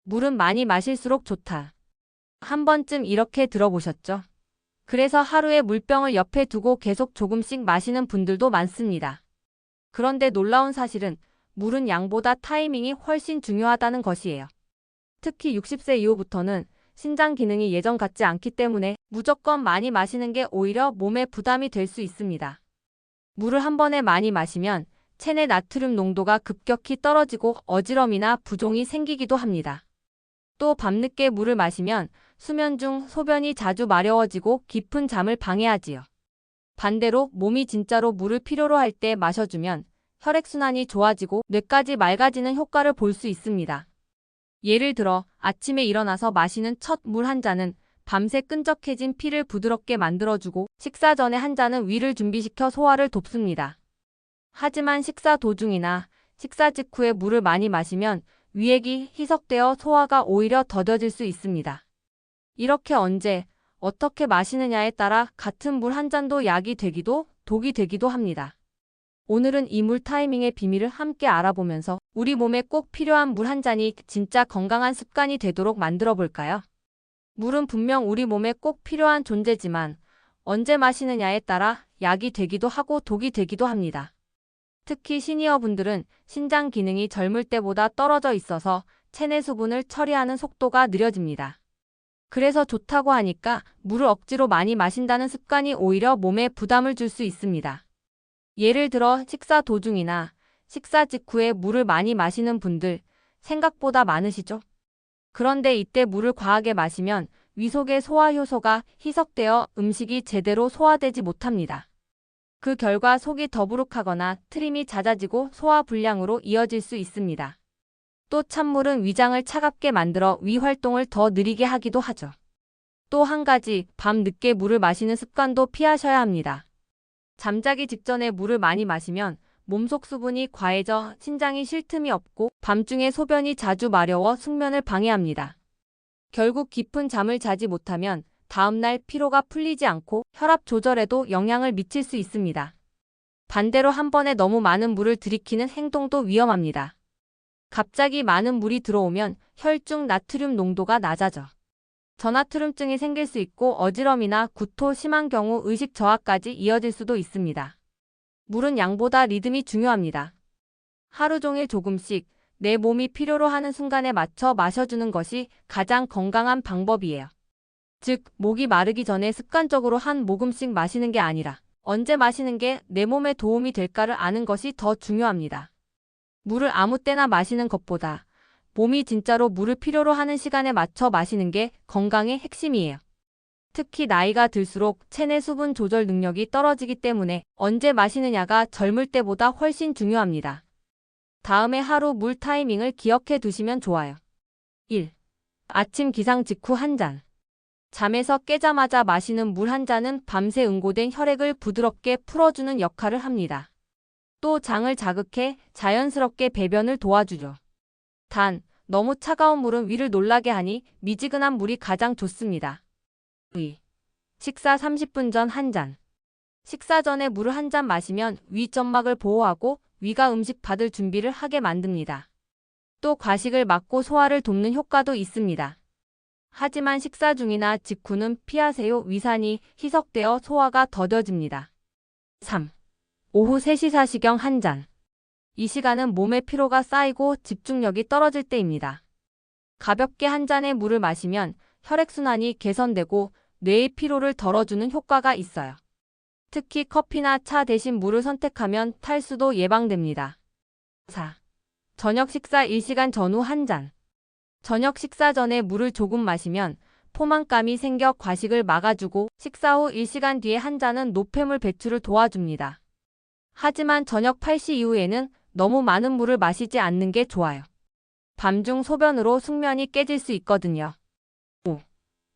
물은 많이 마실수록 좋다. 한 번쯤 이렇게 들어보셨죠? 그래서 하루에 물병을 옆에 두고 계속 조금씩 마시는 분들도 많습니다. 그런데 놀라운 사실은 물은 양보다 타이밍이 훨씬 중요하다는 것이에요. 특히 60세 이후부터는 신장 기능이 예전 같지 않기 때문에 무조건 많이 마시는 게 오히려 몸에 부담이 될 수 있습니다. 물을 한 번에 많이 마시면 체내 나트륨 농도가 급격히 떨어지고 어지럼이나 부종이 생기기도 합니다. 또 밤늦게 물을 마시면 수면 중 소변이 자주 마려워지고 깊은 잠을 방해하지요. 반대로 몸이 진짜로 물을 필요로 할 때 마셔주면 혈액순환이 좋아지고 뇌까지 맑아지는 효과를 볼 수 있습니다. 예를 들어 아침에 일어나서 마시는 첫 물 한 잔은 밤새 끈적해진 피를 부드럽게 만들어주고 식사 전에 한 잔은 위를 준비시켜 소화를 돕습니다. 하지만 식사 도중이나 식사 직후에 물을 많이 마시면 위액이 희석되어 소화가 오히려 더뎌질 수 있습니다. 이렇게 언제, 어떻게 마시느냐에 따라 같은 물 한 잔도 약이 되기도 독이 되기도 합니다. 오늘은 이 물 타이밍의 비밀을 함께 알아보면서 우리 몸에 꼭 필요한 물 한 잔이 진짜 건강한 습관이 되도록 만들어 볼까요? 물은 분명 우리 몸에 꼭 필요한 존재지만 언제 마시느냐에 따라 약이 되기도 하고 독이 되기도 합니다. 특히 시니어분들은 신장 기능이 젊을 때보다 떨어져 있어서 체내 수분을 처리하는 속도가 느려집니다. 그래서 좋다고 하니까 물을 억지로 많이 마신다는 습관이 오히려 몸에 부담을 줄 수 있습니다. 예를 들어 식사 도중이나 식사 직후에 물을 많이 마시는 분들 생각보다 많으시죠? 그런데 이때 물을 과하게 마시면 위 속의 소화 효소가 희석되어 음식이 제대로 소화되지 못합니다. 그 결과 속이 더부룩하거나 트림이 잦아지고 소화 불량으로 이어질 수 있습니다. 또 찬물은 위장을 차갑게 만들어 위 활동을 더 느리게 하기도 하죠. 또 한 가지, 밤 늦게 물을 마시는 습관도 피하셔야 합니다. 잠자기 직전에 물을 많이 마시면 몸속 수분이 과해져 신장이 쉴 틈이 없고 밤중에 소변이 자주 마려워 숙면을 방해합니다. 결국 깊은 잠을 자지 못하면 다음날 피로가 풀리지 않고 혈압 조절에도 영향을 미칠 수 있습니다. 반대로 한 번에 너무 많은 물을 들이키는 행동도 위험합니다. 갑자기 많은 물이 들어오면 혈중 나트륨 농도가 낮아져 저나트륨증이 생길 수 있고 어지럼이나 구토 심한 경우 의식 저하까지 이어질 수도 있습니다. 물은 양보다 리듬이 중요합니다. 하루 종일 조금씩 내 몸이 필요로 하는 순간에 맞춰 마셔주는 것이 가장 건강한 방법이에요. 즉, 목이 마르기 전에 습관적으로 한 모금씩 마시는 게 아니라 언제 마시는 게 내 몸에 도움이 될까를 아는 것이 더 중요합니다. 물을 아무 때나 마시는 것보다 몸이 진짜로 물을 필요로 하는 시간에 맞춰 마시는 게 건강의 핵심이에요. 특히 나이가 들수록 체내 수분 조절 능력이 떨어지기 때문에 언제 마시느냐가 젊을 때보다 훨씬 중요합니다. 다음에 하루 물 타이밍을 기억해 두시면 좋아요. 1. 아침 기상 직후 한 잔. 잠에서 깨자마자 마시는 물 한 잔은 밤새 응고된 혈액을 부드럽게 풀어주는 역할을 합니다. 또 장을 자극해 자연스럽게 배변을 도와주죠. 단, 너무 차가운 물은 위를 놀라게 하니 미지근한 물이 가장 좋습니다. 2. 식사 30분 전 한 잔. 식사 전에 물을 한 잔 마시면 위 점막을 보호하고 위가 음식 받을 준비를 하게 만듭니다. 또 과식을 막고 소화를 돕는 효과도 있습니다. 하지만 식사 중이나 직후는 피하세요. 위산이 희석되어 소화가 더뎌집니다. 3. 오후 3시 4시경 한 잔. 이 시간은 몸의 피로가 쌓이고 집중력이 떨어질 때입니다. 가볍게 한 잔의 물을 마시면 혈액순환이 개선되고 뇌의 피로를 덜어주는 효과가 있어요. 특히 커피나 차 대신 물을 선택하면 탈수도 예방됩니다. 4. 저녁 식사 1시간 전후 한 잔. 저녁 식사 전에 물을 조금 마시면 포만감이 생겨 과식을 막아주고 식사 후 1시간 뒤에 한 잔은 노폐물 배출을 도와줍니다. 하지만 저녁 8시 이후에는 너무 많은 물을 마시지 않는 게 좋아요. 밤중 소변으로 숙면이 깨질 수 있거든요. 5.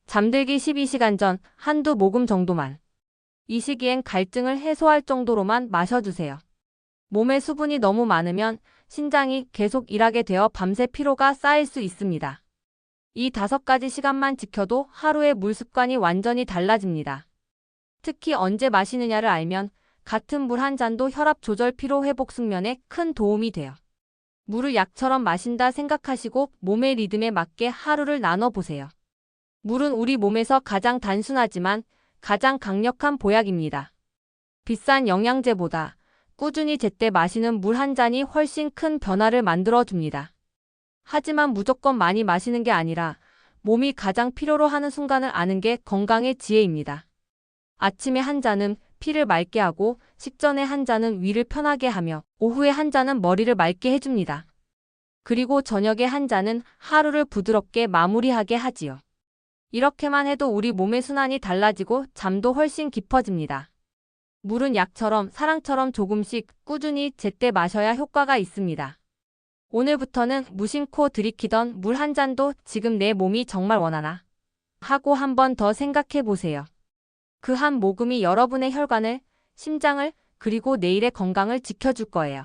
잠들기 12시간 전 한두 모금 정도만. 이 시기엔 갈증을 해소할 정도로만 마셔주세요. 몸에 수분이 너무 많으면 신장이 계속 일하게 되어 밤새 피로가 쌓일 수 있습니다. 이 5가지 시간만 지켜도 하루의 물 습관이 완전히 달라집니다. 특히 언제 마시느냐를 알면 같은 물 한 잔도 혈압 조절 피로 회복 숙면에 큰 도움이 돼요. 물을 약처럼 마신다 생각하시고 몸의 리듬에 맞게 하루를 나눠보세요. 물은 우리 몸에서 가장 단순하지만 가장 강력한 보약입니다. 비싼 영양제보다 꾸준히 제때 마시는 물 한 잔이 훨씬 큰 변화를 만들어줍니다. 하지만 무조건 많이 마시는 게 아니라 몸이 가장 필요로 하는 순간을 아는 게 건강의 지혜입니다. 아침에 한 잔은 피를 맑게 하고 식전에 한 잔은 위를 편하게 하며 오후에 한 잔은 머리를 맑게 해줍니다. 그리고 저녁에 한 잔은 하루를 부드럽게 마무리하게 하지요. 이렇게만 해도 우리 몸의 순환이 달라지고 잠도 훨씬 깊어집니다. 물은 약처럼 사랑처럼 조금씩 꾸준히 제때 마셔야 효과가 있습니다. 오늘부터는 무심코 들이키던 물 한 잔도 지금 내 몸이 정말 원하나 하고 한 번 더 생각해 보세요. 그 한 모금이 여러분의 혈관을, 심장을, 그리고 내일의 건강을 지켜줄 거예요.